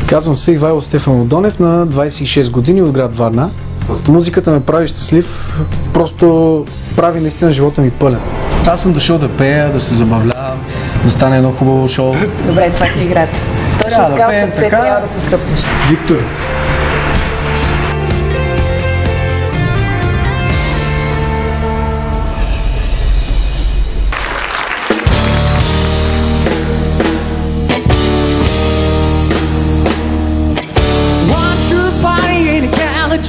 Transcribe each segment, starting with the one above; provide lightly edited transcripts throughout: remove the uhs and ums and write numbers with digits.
Казвам се Ивайло Стефанов Донев, на 26 години, от град Варна. Музиката ме прави щастлив, просто прави наистина живота ми пълен. Аз съм дошъл да пея, да се забавлявам, да стане едно хубаво шоу. Добре, това ти е играта. Точно така от сърце трябва да постъпваш. Виктор.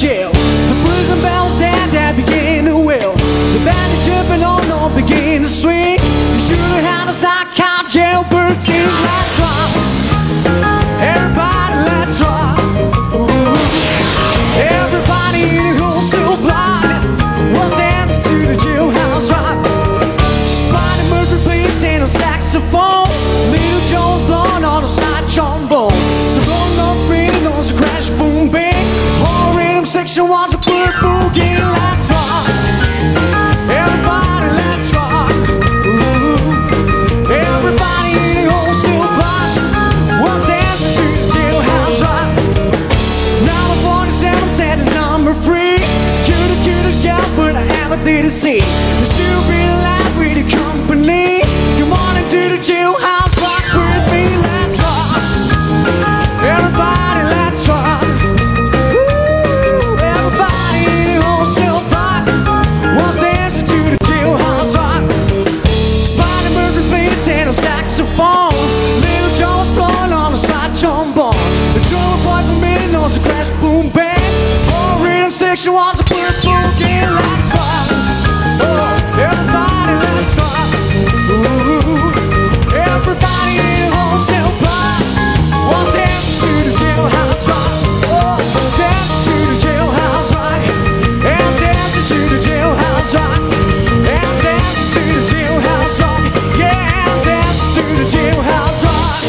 Jail. The prison bells stand and begin to wail. The bandit jumping on up begin to swing. The shooter had us like how jailbirds sing. Let's rock, everybody, let's rock. Ooh. Everybody in the wholesale block was dancing to the jailhouse rock. Spotty Murphy played tin on saxophone. Little Joe's blowing on a slide trombone. So blowing up ring on the crash boom bang. Section was a purple boogie. Let's rock, everybody, let's rock. Ooh. Everybody in the wholesale block was dancing to the jailhouse rock. Number 47 said number 3. Cuter shout, but I haven't did to see. You're still being alive with the company. Come on into the jailhouse rock with me. Let's rock, everybody, let's rock. Saxophone, Little Joe's blowing on a slide trombone. The drummer boy from Minnie knows a crash boom bang. Oh, rhythm section was a purple boogie. Let's rock, oh, everybody, let's rock. Ooh, everybody in the wholesale block was dancing to the jailhouse rock. Oh, dancing to the jailhouse rock, and dancing to the jailhouse rock, and dancing to the jailhouse rock. Yeah. To the jailhouse rock.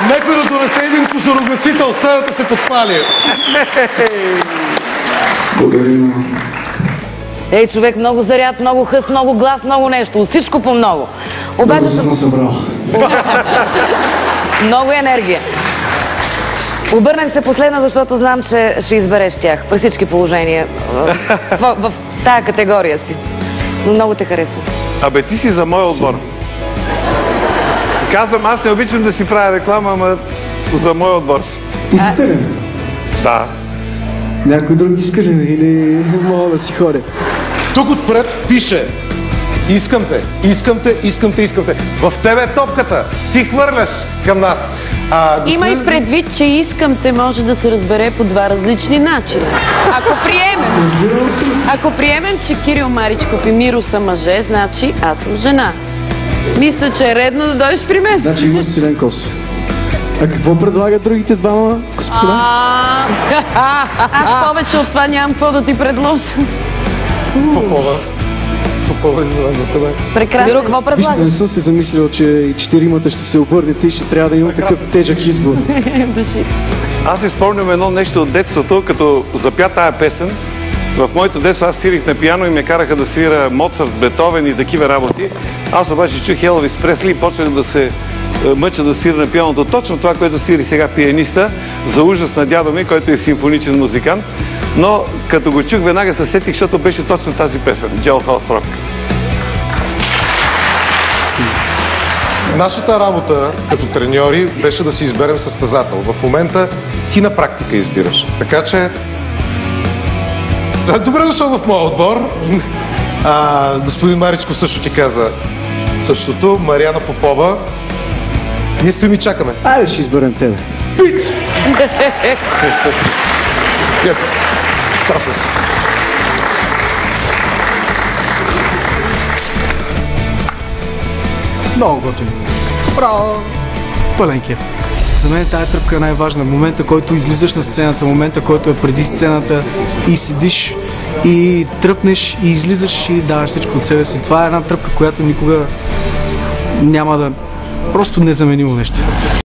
Некой да донесе един пожарогасител, сцената се подпали. Благодарим. Ей, човек, много заряд, много хъс, много глас, много нещо. От всичко по много. Обаче съм събрал. Много енергия. Обърнах се последна, защото знам, че ще избереш тях при всички положения в тая категория си. Но много те харесвам. Абе, ти си за моя отбор. Казвам, аз не обичам да си правя реклама, ама за моя отбор си. Искате ли? Да. Някой друг иска ли или мога да си ходя? Тук отпред пише: искам те, искам те, искам те, искам те. В тебе е топката. Ти хвърляш към нас. Има и предвид, че искам те може да се разбере по два различни начина. Ако приемем, че Кирил Маричков и Миро са мъже, значи аз съм жена. Мисля, че е редно да дойдеш при мен. Значи имаш силен кос. А какво предлагат другите двама, господа? Аз повече от това нямам какво да ти предложа. Попова изненада тебе. Прекрасно. Миро, какво предлагаш? Вижте, не съм се замислил, че и четиримата ще се обърнете и ще трябва да има такъв тежък избор. Аз си спомням едно нещо от детството, като запя тая песен. В моето детство аз свирих на пиано и ме караха да свира Моцарт, Бетовен и такива работи. Аз обаче чух Елвис Пресли и почнах да се мъча да свира на пианото. Точно това, което свири сега пианиста, за ужас на дядо ми, който е симфоничен музикант. Но като го чух, веднага се сетих, защото беше точно тази песен. Jailhouse Rock. Нашата работа като треньори беше да си изберем състезател. В момента ти на практика избираш. Така че... Добре дошъл в моя отбор. Господин Маричко също ти каза същото. Мариана Попова. Ние стоим и чакаме. Айде ще изберем тебе. Пит! Страшно си. Много готови. Браво! Пълен кеф. За мен тая тръпка е най-важна. Момента, който излизаш на сцената, момента, който е преди сцената и седиш и тръпнеш и излизаш и даваш всичко от себе си. Това е една тръпка, която никога няма да... Просто незаменимо нещо.